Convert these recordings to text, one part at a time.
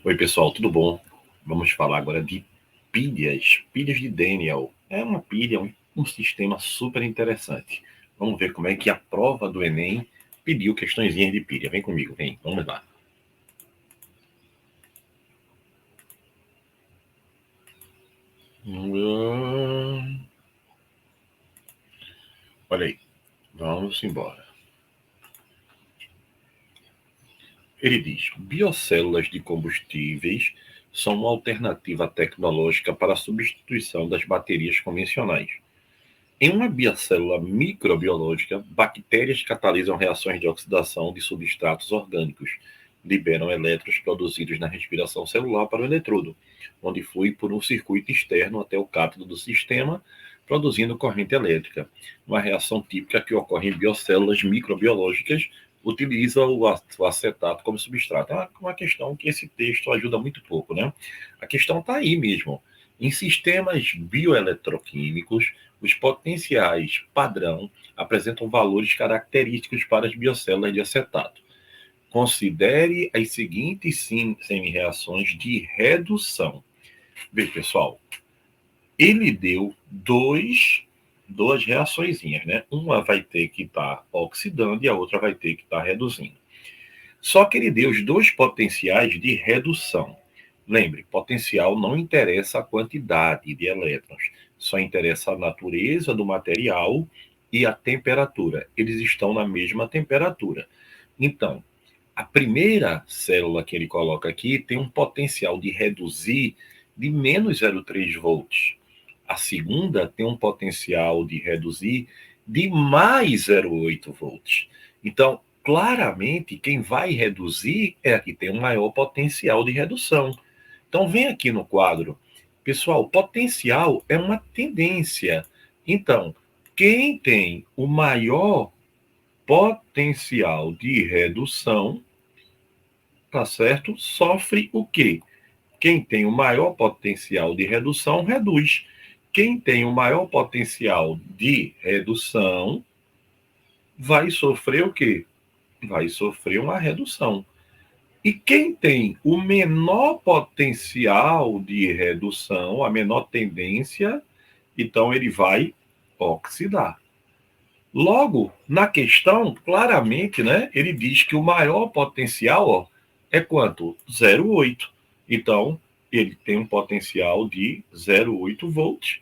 Oi, pessoal, tudo bom? Vamos falar agora de pilhas de Daniel. É uma pilha, um sistema super interessante. Vamos ver como é que a prova do Enem pediu questõezinhas de pilha. Vem comigo, vem, vamos lá. Olha aí, vamos embora. Ele diz: biocélulas de combustíveis são uma alternativa tecnológica para a substituição das baterias convencionais. Em uma biocélula microbiológica, bactérias catalisam reações de oxidação de substratos orgânicos, liberam elétrons produzidos na respiração celular para o eletrodo, onde flui por um circuito externo até o cátodo do sistema, produzindo corrente elétrica. Uma reação típica que ocorre em biocélulas microbiológicas utiliza o acetato como substrato. É uma questão que esse texto ajuda muito pouco, né? A questão está aí mesmo. Em sistemas bioeletroquímicos, os potenciais padrão apresentam valores característicos para as biocélulas de acetato. Considere as seguintes semi-reações de redução. Veja, pessoal, ele deu duas reaçõezinhas, né? Uma vai ter que estar oxidando e a outra vai ter que estar reduzindo. Só que ele deu os dois potenciais de redução. Lembre, potencial não interessa a quantidade de elétrons, só interessa a natureza do material e a temperatura. Eles estão na mesma temperatura. Então, a primeira célula que ele coloca aqui tem um potencial de reduzir de menos 0,3 volts. A segunda tem um potencial de reduzir de mais 0,8 volts. Então, claramente, quem vai reduzir é a que tem um maior potencial de redução. Então, vem aqui no quadro. Pessoal, potencial é uma tendência. Então, quem tem o maior potencial de redução, tá certo? Sofre o quê? Quem tem o maior potencial de redução, reduz. Quem tem o maior potencial de redução, vai sofrer o quê? Vai sofrer uma redução. E quem tem o menor potencial de redução, a menor tendência, então ele vai oxidar. Logo, na questão, claramente, né, ele diz que o maior potencial, ó, é quanto? 0,8. Então, ele tem um potencial de 0,8 volts.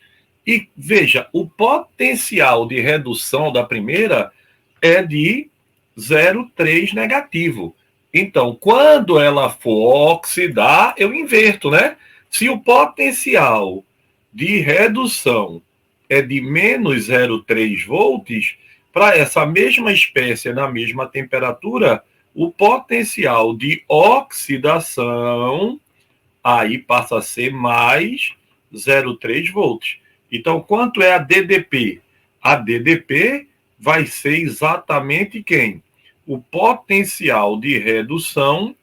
E veja, o potencial de redução da primeira é de 0,3 negativo. Então, quando ela for oxidar, eu inverto, né? Se o potencial de redução é de menos 0,3 volts, para essa mesma espécie na mesma temperatura, o potencial de oxidação aí passa a ser mais 0,3 volts. Então, quanto é a DDP? A DDP vai ser exatamente quem? O potencial de redução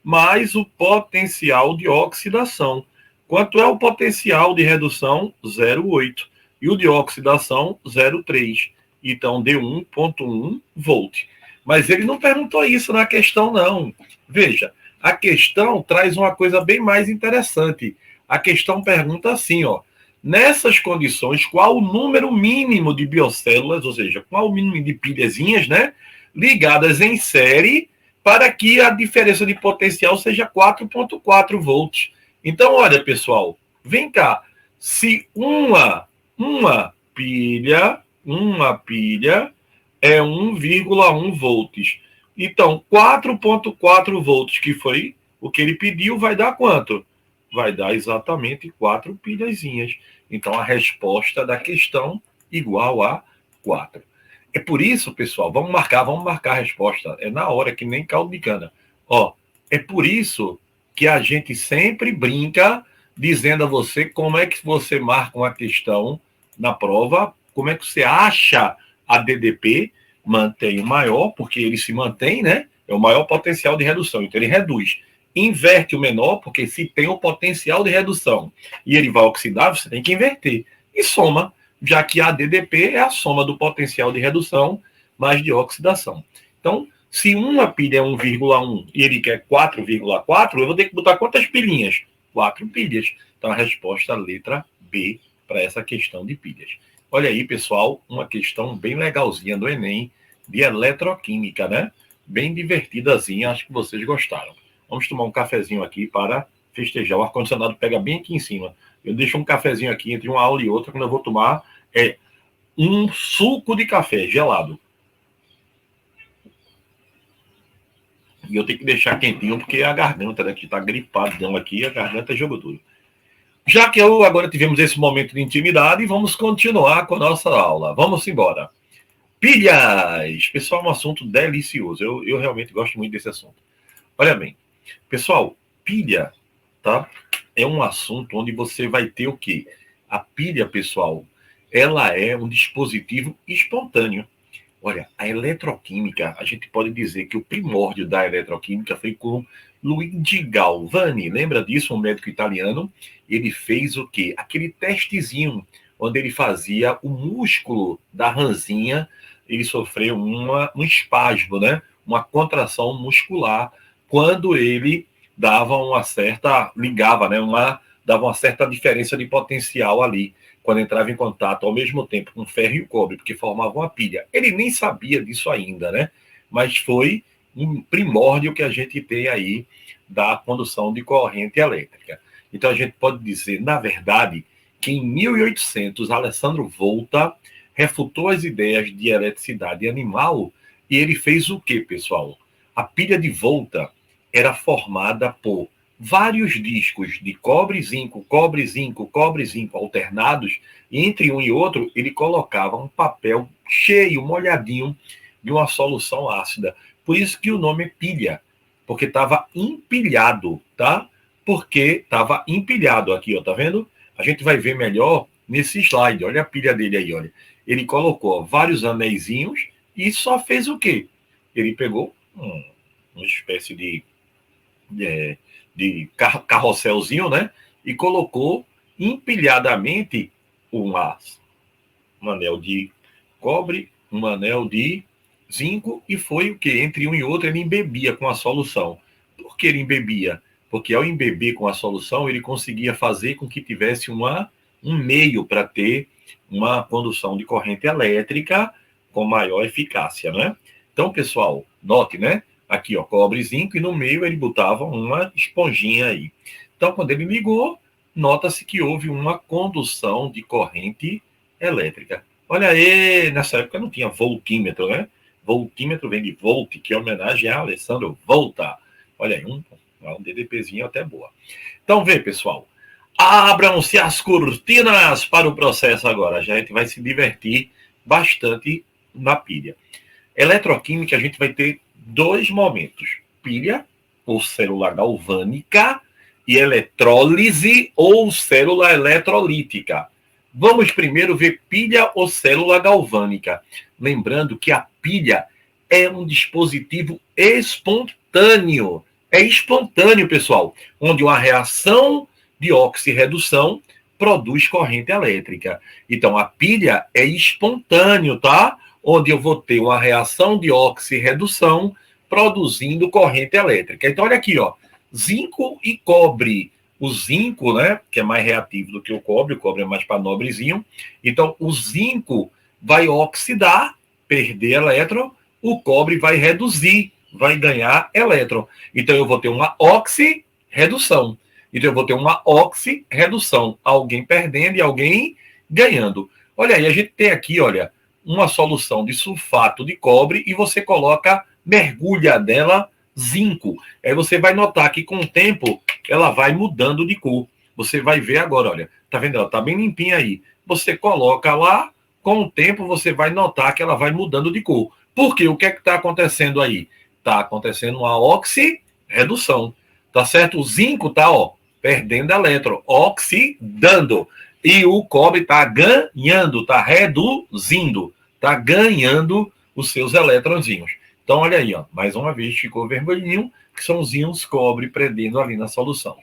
mais o potencial de oxidação. Quanto é o potencial de redução? 0,8. E o de oxidação, 0,3. Então, deu 1,1 volt. Mas ele não perguntou isso na questão, não. Veja, a questão traz uma coisa bem mais interessante. A questão pergunta assim, ó. Nessas condições, qual o número mínimo de biocélulas, ou seja, qual o mínimo de pilhazinhas, né, ligadas em série para que a diferença de potencial seja 4,4 volts. Então, olha, pessoal, vem cá. Se uma pilha é 1,1 volts. Então, 4,4 volts, que foi o que ele pediu, vai dar quanto? Vai dar exatamente 4 pilhazinhas. Então, a resposta da questão igual a 4. É por isso, pessoal, vamos marcar a resposta. É na hora, que nem caldo de cana. Ó, é por isso que a gente sempre brinca dizendo a você como é que você marca uma questão na prova, como é que você acha a DDP, mantém o maior, porque ele se mantém, né? É o maior potencial de redução, então ele reduz. Inverte o menor, porque se tem o potencial de redução e ele vai oxidar, você tem que inverter. E soma. já que a ADDP é a soma do potencial de redução mais de oxidação. Então, se uma pilha é 1,1 e ele quer 4,4, eu vou ter que botar quantas pilhinhas? 4 pilhas. Então, a resposta é a letra B para essa questão de pilhas. Olha aí, pessoal, uma questão bem legalzinha do Enem, de eletroquímica, né? Bem divertidazinha, acho que vocês gostaram. Vamos tomar um cafezinho aqui para festejar. O ar-condicionado pega bem aqui em cima. Eu deixo um cafezinho aqui entre uma aula e outra, quando eu vou tomar um suco de café gelado. E eu tenho que deixar quentinho, porque a garganta, né, que está gripadão aqui, a garganta é jogo duro. Já que agora tivemos esse momento de intimidade, vamos continuar com a nossa aula. Vamos embora. Pilhas! Pessoal, um assunto delicioso. Eu realmente gosto muito desse assunto. Olha bem, pessoal, pilha, tá? É um assunto onde você vai ter o quê? A pilha, pessoal, ela é um dispositivo espontâneo. Olha, a eletroquímica, a gente pode dizer que o primórdio da eletroquímica foi com Luigi Galvani. Lembra disso? Um médico italiano. Ele fez o quê? Aquele testezinho, onde ele fazia o músculo da ranzinha, ele sofreu um espasmo, né? Uma contração muscular, quando ele dava uma certa, ligava, né? Dava uma certa diferença de potencial ali, quando entrava em contato ao mesmo tempo com o ferro e o cobre, porque formavam uma pilha. Ele nem sabia disso ainda, né? Mas foi um primórdio que a gente tem aí da condução de corrente elétrica. Então a gente pode dizer, na verdade, que em 1800, Alessandro Volta refutou as ideias de eletricidade animal e ele fez o quê, pessoal? A pilha de Volta era formada por vários discos de cobre, zinco, cobre, zinco, cobre, zinco alternados, e entre um e outro ele colocava um papel cheio, molhadinho, de uma solução ácida. Por isso que o nome é pilha, porque estava empilhado, tá? Porque estava empilhado aqui, ó, tá vendo? A gente vai ver melhor nesse slide. Olha a pilha dele aí, olha. Ele colocou vários anéisinhos e só fez o quê? Ele pegou uma espécie de carrosselzinho, né? E colocou empilhadamente um anel de cobre, um anel de zinco, e foi o que? Entre um e outro ele embebia com a solução. Por que ele embebia? Porque ao embeber com a solução, ele conseguia fazer com que tivesse um meio para ter uma condução de corrente elétrica com maior eficácia, né? Então, pessoal, note, né? Aqui, ó, cobre e zinco, e no meio ele botava uma esponjinha aí. Então, quando ele ligou, nota-se que houve uma condução de corrente elétrica. Olha aí, nessa época não tinha voltímetro, né? Voltímetro vem de volt, que é homenagem a Alessandro Volta. Olha aí, um DDPzinho até boa. Então, vê, pessoal. Abram-se as cortinas para o processo agora. A gente vai se divertir bastante na pilha. Eletroquímica, a gente vai ter dois momentos. Pilha, ou célula galvânica, e eletrólise, ou célula eletrolítica. Vamos primeiro ver pilha ou célula galvânica. Lembrando que a pilha é um dispositivo espontâneo. É espontâneo, pessoal, onde uma reação de oxirredução produz corrente elétrica. Então, a pilha é espontâneo, tá? Onde eu vou ter uma reação de oxirredução produzindo corrente elétrica. Então, olha aqui, ó, zinco e cobre. O zinco, né, que é mais reativo do que o cobre é mais para nobrezinho. Então, o zinco vai oxidar, perder elétron, o cobre vai reduzir, vai ganhar elétron. Então, eu vou ter uma oxirredução. Então, eu vou ter uma oxirredução. Alguém perdendo e alguém ganhando. Olha aí, a gente tem aqui, olha, uma solução de sulfato de cobre e você mergulha nela zinco. Aí você vai notar que com o tempo ela vai mudando de cor. Você vai ver agora, olha, tá vendo? Ela tá bem limpinha aí. Você coloca lá, com o tempo você vai notar que ela vai mudando de cor. Por quê? O que é que está acontecendo aí? Está acontecendo uma oxirredução, tá certo? O zinco tá, ó, perdendo elétron, oxidando. E o cobre está ganhando, está reduzindo, está ganhando os seus elétronzinhos. Então, olha aí, ó, mais uma vez ficou vermelhinho, que são os íons cobre prendendo ali na solução.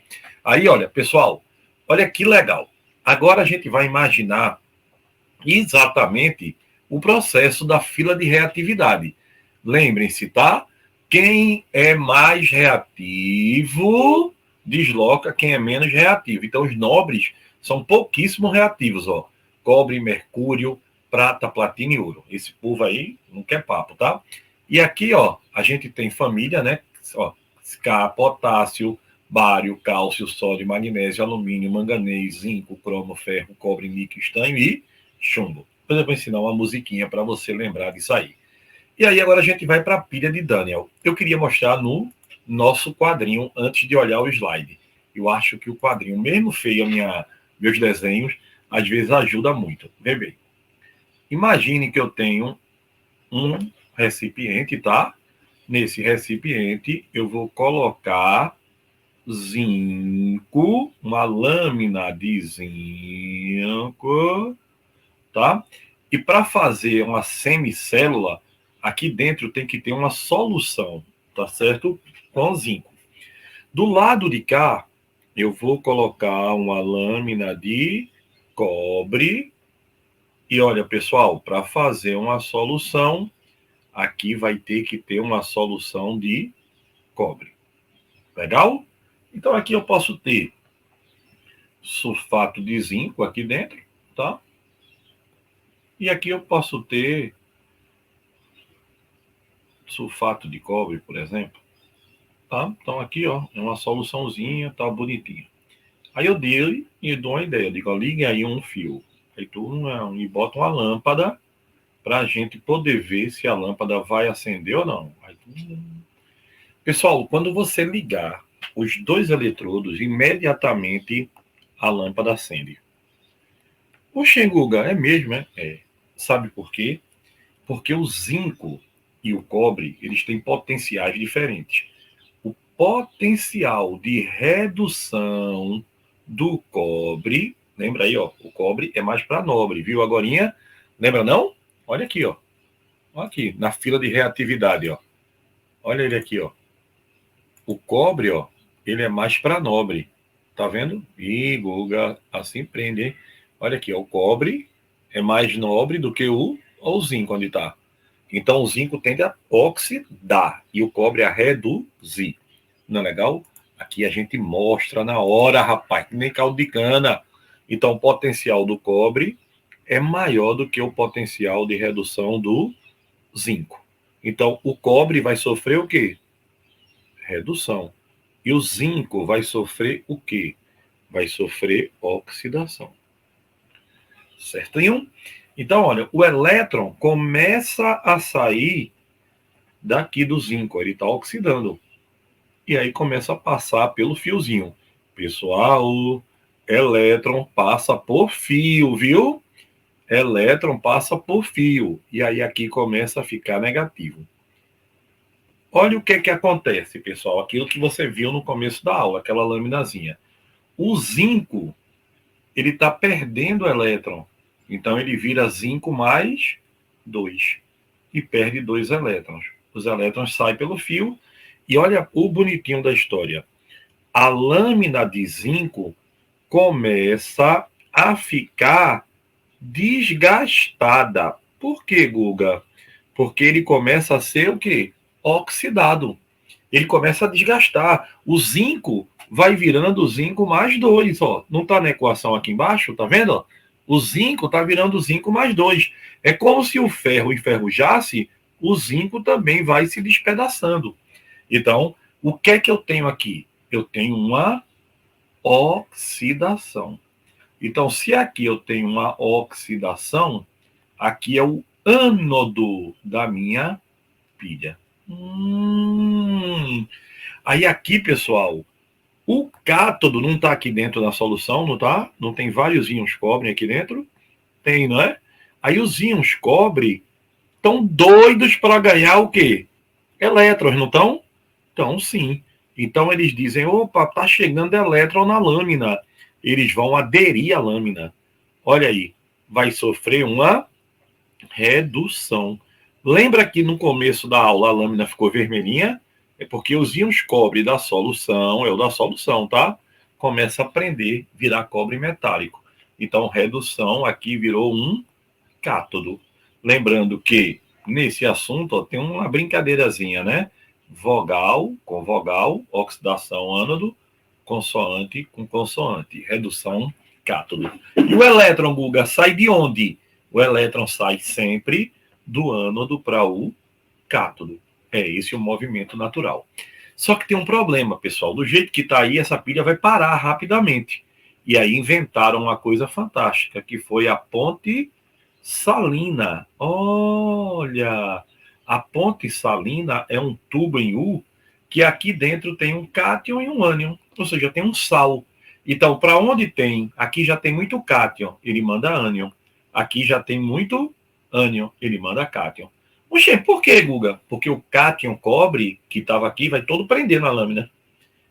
Aí, olha, pessoal, olha que legal. Agora a gente vai imaginar exatamente o processo da fila de reatividade. Lembrem-se, tá? Quem é mais reativo desloca quem é menos reativo. Então, os nobres são pouquíssimo reativos, ó. Cobre, mercúrio, prata, platina e ouro. Esse povo aí não quer papo, tá? E aqui, ó, a gente tem família, né? Ó, K, potássio, bário, cálcio, sódio, magnésio, alumínio, manganês, zinco, cromo, ferro, cobre, níquel, estanho e chumbo. Depois eu vou ensinar uma musiquinha para você lembrar disso aí. E aí agora a gente vai para a pilha de Daniel. Eu queria mostrar no nosso quadrinho antes de olhar o slide. Eu acho que o quadrinho, mesmo feio meus desenhos, às vezes ajuda muito. Vê bem. Imagine que eu tenho um recipiente, tá? Nesse recipiente eu vou colocar zinco, uma lâmina de zinco, tá? E para fazer uma semicélula, aqui dentro tem que ter uma solução, tá certo? Com zinco. Do lado de cá, eu vou colocar uma lâmina de cobre. E olha, pessoal, para fazer uma solução, aqui vai ter que ter uma solução de cobre. Legal? Então aqui eu posso ter sulfato de zinco aqui dentro, tá? E aqui eu posso ter sulfato de cobre, por exemplo. Tá? Então aqui, ó, é uma soluçãozinha, tá bonitinha. Aí eu dei e dou uma ideia, digo, ó, liga aí um fio. Aí tu e bota uma lâmpada para a gente poder ver se a lâmpada vai acender ou não. Aí, pessoal, quando você ligar os dois eletrodos, imediatamente a lâmpada acende. O Xenguga é mesmo, né? É. Sabe por quê? Porque o zinco e o cobre, eles têm potenciais diferentes. O potencial de redução do cobre, lembra aí, ó, o cobre é mais para nobre, viu? Agorinha, lembra não? Olha aqui, ó. Olha aqui, na fila de reatividade, ó. Olha ele aqui, ó. O cobre, ó, ele é mais para nobre. Tá vendo? Ih, Guga, assim prende, hein? Olha aqui, ó, o cobre é mais nobre do que o zinco, onde tá. Então, o zinco tende a oxidar e o cobre a reduzir. Não é legal? Aqui a gente mostra na hora, rapaz, que nem caldo de cana. Então, o potencial do cobre é maior do que o potencial de redução do zinco. Então, o cobre vai sofrer o quê? Redução. E o zinco vai sofrer o quê? Vai sofrer oxidação. Certinho? Então, olha, o elétron começa a sair daqui do zinco, ele está oxidando. E aí começa a passar pelo fiozinho. Pessoal, elétron passa por fio, viu? Elétron passa por fio. E aí aqui começa a ficar negativo. Olha o que acontece, pessoal. Aquilo que você viu no começo da aula, aquela laminazinha. O zinco, ele está perdendo elétron. Então ele vira zinco mais 2. E perde 2 elétrons. Os elétrons saem pelo fio. E olha o bonitinho da história. A lâmina de zinco começa a ficar desgastada. Por quê, Guga? Porque ele começa a ser o quê? Oxidado. Ele começa a desgastar. O zinco vai virando zinco mais 2. Ó. Não está na equação aqui embaixo? Tá vendo? O zinco está virando zinco mais 2. É como se o ferro enferrujasse, o zinco também vai se despedaçando. Então, o que é que eu tenho aqui? Eu tenho uma oxidação. Então, se aqui eu tenho uma oxidação, aqui é o ânodo da minha pilha. Aí aqui, pessoal, o cátodo não está aqui dentro da solução, não tá? Não tem vários íons cobre aqui dentro? Tem, não é? Aí os íons cobre estão doidos para ganhar o quê? Elétrons, não estão? Então, sim. Então, eles dizem, opa, tá chegando elétron na lâmina. Eles vão aderir à lâmina. Olha aí, vai sofrer uma redução. Lembra que no começo da aula a lâmina ficou vermelhinha? É porque os íons cobre da solução, é o da solução, tá? Começa a prender, virar cobre metálico. Então, redução aqui virou um cátodo. Lembrando que nesse assunto ó, tem uma brincadeirazinha, né? Vogal com vogal, oxidação ânodo, consoante com consoante, redução cátodo. E o elétron, Guga, sai de onde? O elétron sai sempre do ânodo para o cátodo. É esse o movimento natural. Só que tem um problema, pessoal. Do jeito que está aí, essa pilha vai parar rapidamente. E aí inventaram uma coisa fantástica, que foi a ponte salina. Olha, a ponte salina é um tubo em U que aqui dentro tem um cátion e um ânion, ou seja, tem um sal. Então, para onde tem, aqui já tem muito cátion, ele manda ânion. Aqui já tem muito ânion, ele manda cátion. Oxê, por que, Guga? Porque o cátion cobre que estava aqui vai todo prender na lâmina.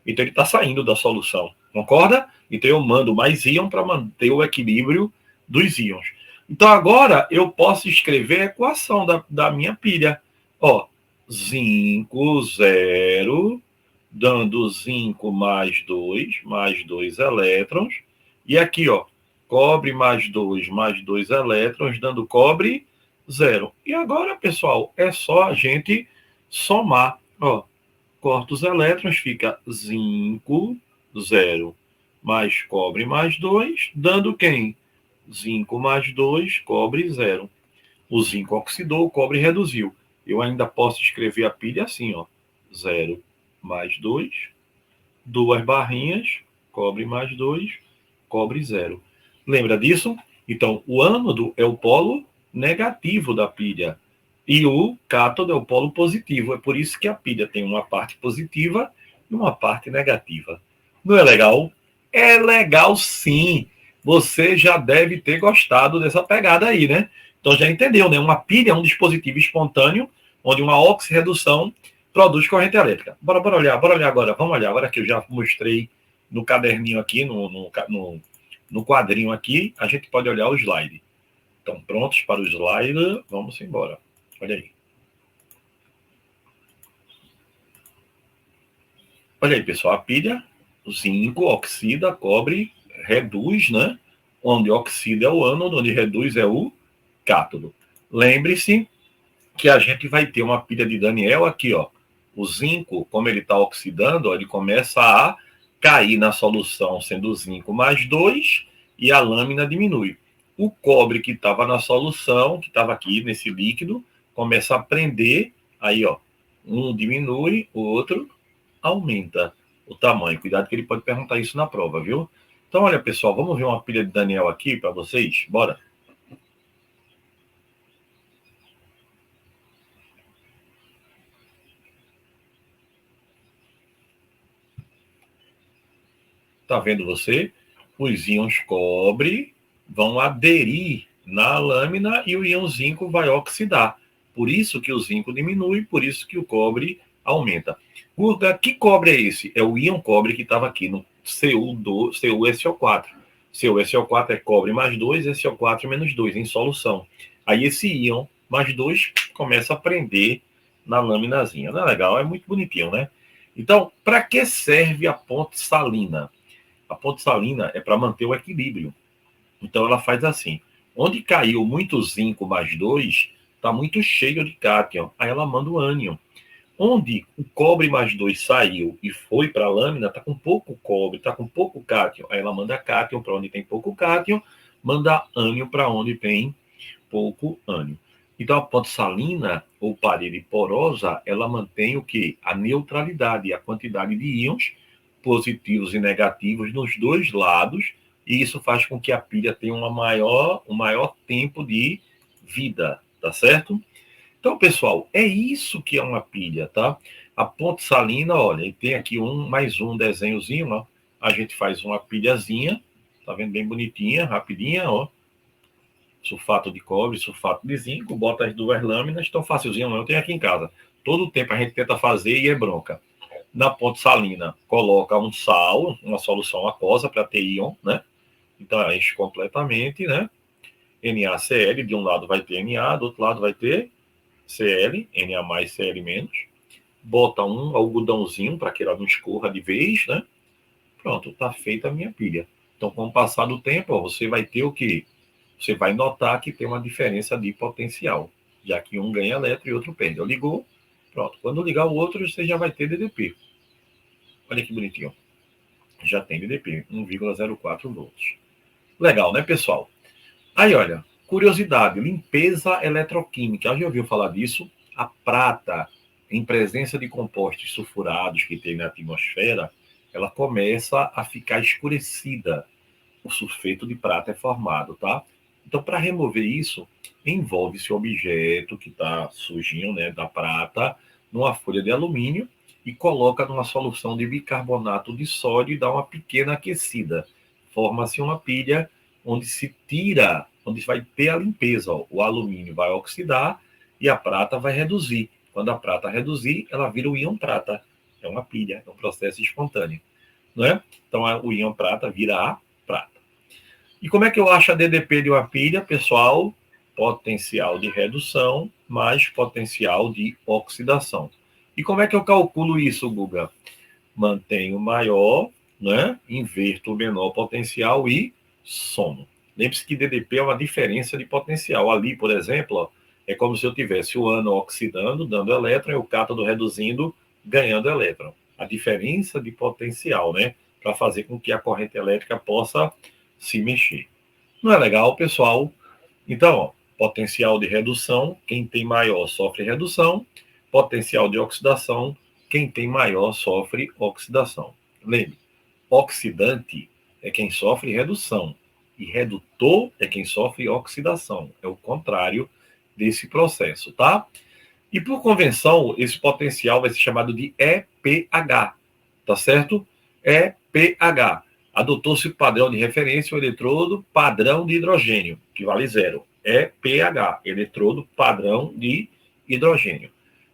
Então ele está saindo da solução, concorda? Então eu mando mais íon para manter o equilíbrio dos íons. Então agora eu posso escrever a equação da minha pilha. Ó, zinco 0, dando zinco mais 2 elétrons. E aqui, ó, cobre mais 2 elétrons, dando cobre 0. E agora, pessoal, é só a gente somar. Ó, corta os elétrons, fica zinco 0 mais cobre mais 2, dando quem? Zinco mais 2, cobre 0. O zinco oxidou, o cobre reduziu. Eu ainda posso escrever a pilha assim, ó. 0 mais 2, 2 barrinhas, cobre mais 2, cobre 0. Lembra disso? Então, o ânodo é o polo negativo da pilha e o cátodo é o polo positivo. É por isso que a pilha tem uma parte positiva e uma parte negativa. Não é legal? É legal sim. Você já deve ter gostado dessa pegada aí, né? Então já entendeu, né? Uma pilha é um dispositivo espontâneo onde uma oxirredução produz corrente elétrica. Bora olhar agora. Vamos olhar agora que eu já mostrei no caderninho aqui, no quadrinho aqui. A gente pode olhar o slide. Então, prontos para o slide. Vamos embora. Olha aí. Olha aí, pessoal. A pilha, zinco, oxida, cobre, reduz, né? Onde oxida é o ânodo, onde reduz é o cátodo. Lembre-se que a gente vai ter uma pilha de Daniel aqui, ó. O zinco, como ele está oxidando, ó, ele começa a cair na solução, sendo zinco mais 2, e a lâmina diminui. O cobre que estava na solução, que estava aqui nesse líquido, começa a prender, aí, ó, um diminui, o outro aumenta o tamanho. Cuidado que ele pode perguntar isso na prova, viu? Então, olha, pessoal, vamos ver uma pilha de Daniel aqui para vocês? Bora. Tá vendo você? Os íons cobre vão aderir na lâmina e o íon zinco vai oxidar. Por isso que o zinco diminui, por isso que o cobre aumenta. Guga, que cobre é esse? É o íon cobre que estava aqui no CuSO4. CuSO4 é cobre mais 2, SO4 menos 2, em solução. Aí esse íon mais 2 começa a prender na laminazinha. Não é legal? É muito bonitinho, né? Então, para que serve a ponte salina? A ponte salina é para manter o equilíbrio. Então ela faz assim. Onde caiu muito zinco mais 2, está muito cheio de cátion. Aí ela manda o ânion. Onde o cobre mais 2 saiu e foi para a lâmina, está com pouco cobre, está com pouco cátion. Aí ela manda cátion para onde tem pouco cátion, manda ânion para onde tem pouco ânion. Então a ponte salina, ou parede porosa, ela mantém o quê? A neutralidade, a quantidade de íons positivos e negativos nos dois lados, e isso faz com que a pilha tenha um maior tempo de vida, tá certo? Então, pessoal, é isso que é uma pilha, tá? A ponte salina, olha, tem aqui mais um desenhozinho, ó. A gente faz uma pilhazinha, tá vendo? Bem bonitinha, rapidinha, ó. Sulfato de cobre, sulfato de zinco, bota as duas lâminas, tão facilzinho, eu tenho aqui em casa. Todo tempo a gente tenta fazer e é bronca. Na ponte salina, coloca um sal, uma solução aquosa para ter íon, né? Então, enche completamente, né? NaCl, de um lado vai ter Na, do outro lado vai ter Cl, Na mais, Cl menos. Bota um algodãozinho para que ela não escorra de vez, né? Pronto, tá feita a minha pilha. Então, com o passar do tempo, ó, você vai ter o quê? você vai notar que tem uma diferença de potencial, já que um ganha elétron e outro perde. Ligou, pronto. Quando ligar o outro, você já vai ter DDP. Olha que bonitinho. Já tem DDP, 1,04 volts. Legal, né, pessoal? Aí, olha, curiosidade, limpeza eletroquímica. Já ouviu falar disso? A prata, em presença de compostos sulfurados que tem na atmosfera, ela começa a ficar escurecida. O sulfeto de prata é formado, tá? Então, para remover isso, envolve esse objeto que está sujinho, né, da prata, numa folha de alumínio e coloca numa solução de bicarbonato de sódio e dá uma pequena aquecida. Forma-se uma pilha onde se tira, onde vai ter a limpeza. Ó. O alumínio vai oxidar e a prata vai reduzir. Quando a prata reduzir, ela vira o íon prata. É uma pilha, é um processo espontâneo. Não é? Então, o íon prata vira a prata. E como é que eu acho a DDP de uma pilha, pessoal? Potencial de redução mais potencial de oxidação. E como é que eu calculo isso, Guga? Mantenho o maior, né? Inverto o menor potencial e somo. Lembre-se que DDP é uma diferença de potencial. Ali, por exemplo, ó, é como se eu tivesse o ânon oxidando, dando elétron, e o cátodo reduzindo, ganhando elétron. A diferença de potencial, né? Para fazer com que a corrente elétrica possa se mexer. Não é legal, pessoal? Então, ó, potencial de redução, quem tem maior sofre redução. Potencial de oxidação, quem tem maior sofre oxidação. Lembre, oxidante é quem sofre redução e redutor é quem sofre oxidação. É o contrário desse processo, tá? E por convenção, esse potencial vai ser chamado de EPH, tá certo? EPH. Adotou-se o padrão de referência, o eletrodo padrão de hidrogênio, que vale zero. EPH, eletrodo padrão de hidrogênio.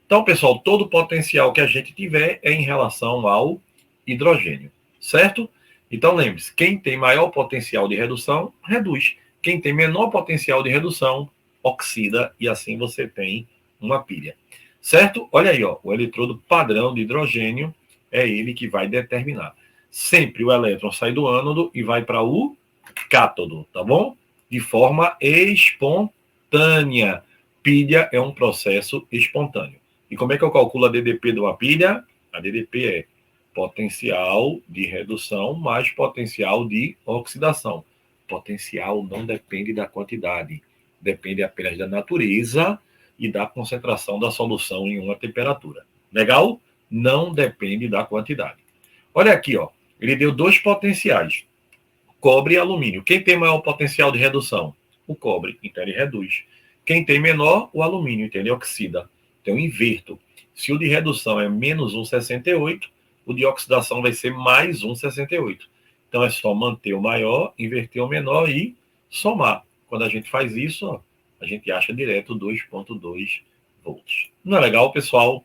Então, pessoal, todo o potencial que a gente tiver é em relação ao hidrogênio, certo? Então, lembre-se, quem tem maior potencial de redução, reduz. Quem tem menor potencial de redução, oxida, e assim você tem uma pilha. Certo? Olha aí, ó, o eletrodo padrão de hidrogênio é ele que vai determinar. Sempre o elétron sai do ânodo e vai para o cátodo, tá bom? De forma espontânea. Pilha é um processo espontâneo. E como é que eu calculo a DDP de uma pilha? A DDP é potencial de redução mais potencial de oxidação. Potencial não depende da quantidade, depende apenas da natureza e da concentração da solução em uma temperatura. Legal? Não depende da quantidade. Olha aqui, ó. Ele deu dois potenciais, cobre e alumínio. Quem tem maior potencial de redução? O cobre, então ele reduz. Quem tem menor? O alumínio, então ele oxida. Então eu inverto. Se o de redução é menos 1,68, o de oxidação vai ser mais 1,68. Então é só manter o maior, inverter o menor e somar. Quando a gente faz isso, ó, a gente acha direto 2,2 volts. Não é legal, pessoal?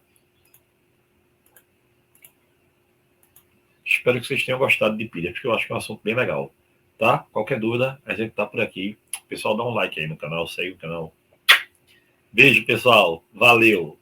Espero que vocês tenham gostado de pilha, porque eu acho que é um assunto bem legal. Tá? Qualquer dúvida, a gente tá por aqui. Pessoal, dá um like aí no canal, segue o canal. Beijo, pessoal. Valeu!